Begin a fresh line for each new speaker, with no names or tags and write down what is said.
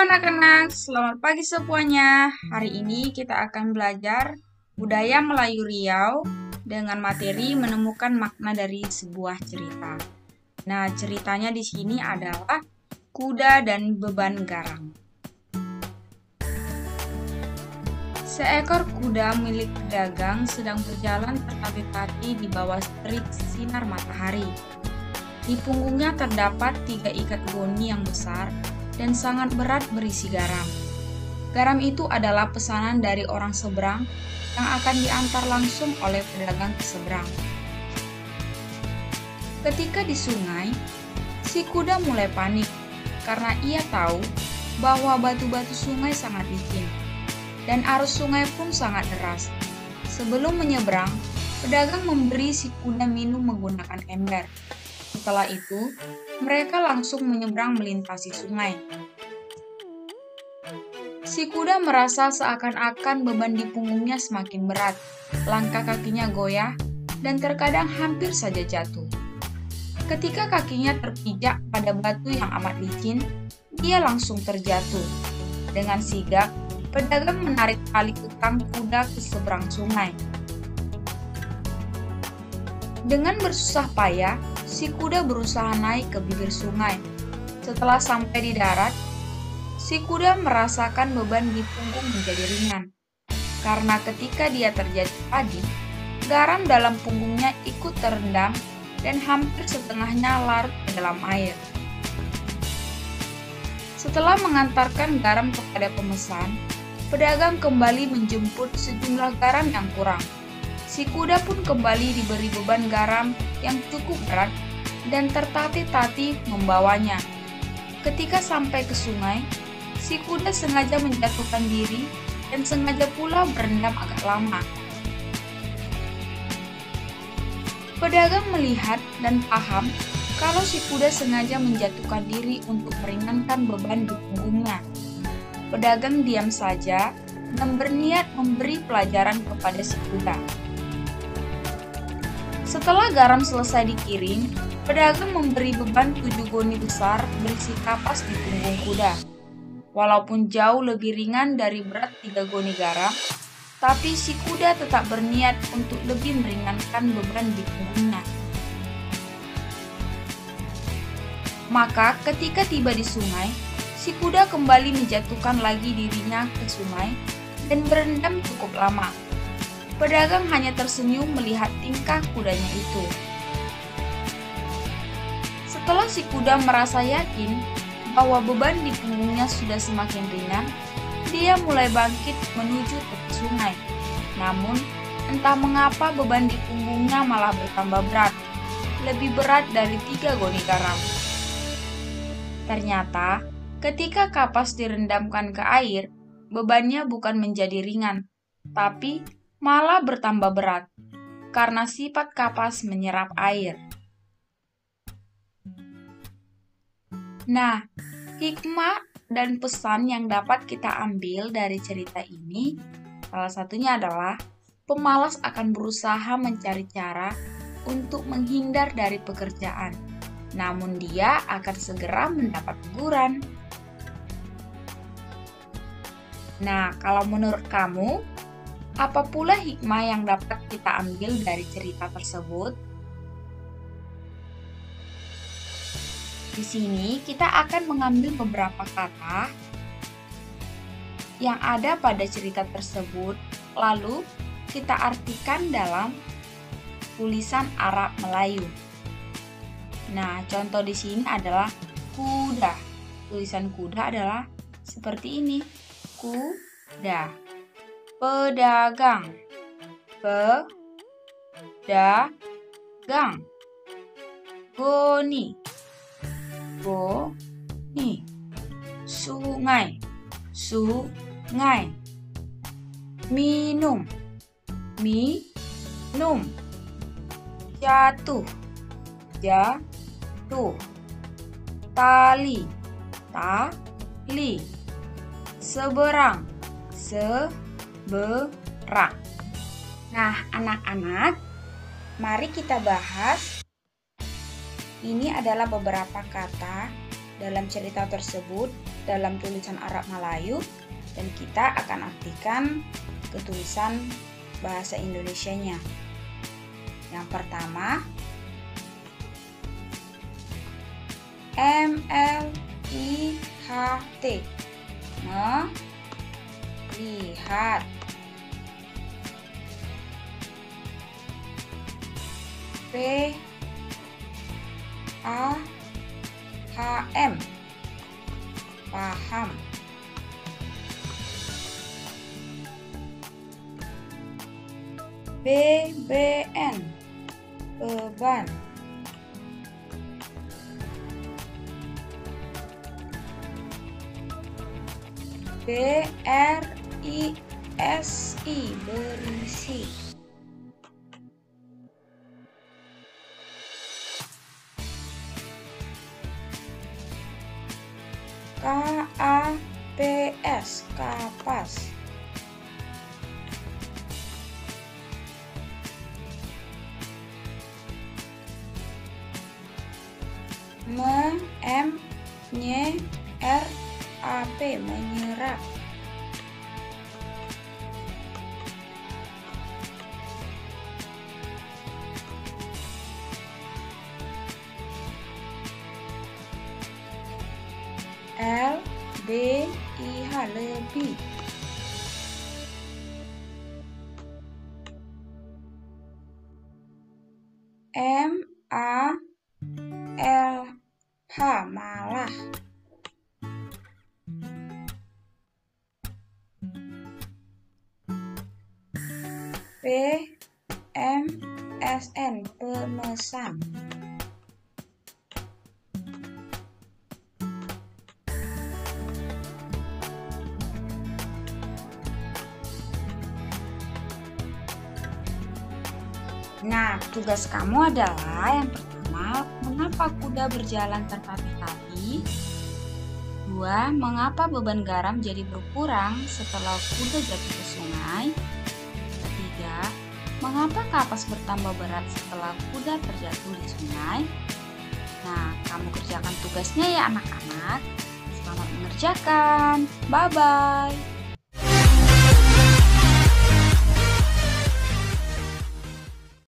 anak-anak, selamat pagi semuanya. Hari ini kita akan belajar budaya Melayu Riau dengan materi menemukan makna dari sebuah cerita. Nah, ceritanya di sini adalah kuda dan beban garam. Seekor kuda milik pedagang sedang berjalan tertatih-tatih di bawah terik sinar matahari. Di punggungnya terdapat 3 ikat goni yang besar dan sangat berat berisi garam. Garam itu adalah pesanan dari orang seberang yang akan diantar langsung oleh pedagang ke seberang. Ketika di sungai, si kuda mulai panik karena ia tahu bahwa batu-batu sungai sangat licin dan arus sungai pun sangat deras. Sebelum menyeberang, pedagang memberi si kuda minum menggunakan ember. Setelah itu, mereka langsung menyeberang melintasi sungai. Si kuda merasa seakan-akan beban di punggungnya semakin berat, langkah kakinya goyah, dan terkadang hampir saja jatuh. Ketika kakinya terpijak pada batu yang amat licin, dia langsung terjatuh. Dengan sigap, pedagang menarik tali utang kuda ke seberang sungai. Dengan bersusah payah, si kuda berusaha naik ke bibir sungai. Setelah sampai di darat, si kuda merasakan beban di punggung menjadi ringan. Karena ketika dia terjatuh tadi, garam dalam punggungnya ikut terendam dan hampir setengahnya larut ke dalam air. Setelah mengantarkan garam kepada pemesan, pedagang kembali menjemput sejumlah garam yang kurang. Si kuda pun kembali diberi beban garam yang cukup berat dan tertatih-tatih membawanya. Ketika sampai ke sungai, si kuda sengaja menjatuhkan diri dan sengaja pula berendam agak lama. Pedagang melihat dan paham kalau si kuda sengaja menjatuhkan diri untuk meringankan beban di punggungnya. Pedagang diam saja dan berniat memberi pelajaran kepada si kuda. Setelah garam selesai dikirim, pedagang memberi beban 7 goni besar berisi kapas di punggung kuda. Walaupun jauh lebih ringan dari berat 3 goni garam, tapi si kuda tetap berniat untuk lebih meringankan beban di punggungnya. Maka ketika tiba di sungai, si kuda kembali menjatuhkan lagi dirinya ke sungai dan berendam cukup lama. Pedagang hanya tersenyum melihat tingkah kudanya itu. Setelah si kuda merasa yakin bahwa beban di punggungnya sudah semakin ringan, dia mulai bangkit menuju tepi sungai. Namun, entah mengapa beban di punggungnya malah bertambah berat, lebih berat dari 3 goni garam. Ternyata, ketika kapas direndamkan ke air, bebannya bukan menjadi ringan, tapi malah bertambah berat, karena sifat kapas menyerap air. Nah, hikmah dan pesan yang dapat kita ambil dari cerita ini, salah satunya adalah pemalas akan berusaha mencari cara untuk menghindar dari pekerjaan, namun dia akan segera mendapat teguran. Nah, kalau menurut kamu, apa pula hikmah yang dapat kita ambil dari cerita tersebut? Di sini kita akan mengambil beberapa kata yang ada pada cerita tersebut, lalu kita artikan dalam tulisan Arab Melayu. Nah, contoh di sini adalah kuda. Tulisan kuda adalah seperti ini. Kuda. Pedagang. Pedagang. Goni. Goni. Sungai. Sungai. Minum. Minum. Jatuh. Jatuh. Tali. Tali. Seberang. Seberang. Nah, anak-anak, mari kita bahas. Ini adalah beberapa kata dalam cerita tersebut dalam tulisan Arab Melayu dan kita akan artikan ke tulisan bahasa Indonesianya. Yang pertama, MLIHT, melihat. PAHM, paham. BBN, beban. BRISI, berisi. KAPS, kapas. MENYRAP, menyerap. LBIH, lebih. MALH, malah. PMSN, pemesan. Nah, tugas kamu adalah yang pertama, mengapa kuda berjalan tanpa kaki? 2. Mengapa beban garam jadi berkurang setelah kuda jatuh ke sungai? 3. Mengapa kapas bertambah berat setelah kuda terjatuh di sungai? Nah, kamu kerjakan tugasnya ya anak-anak. Selamat mengerjakan. Bye-bye.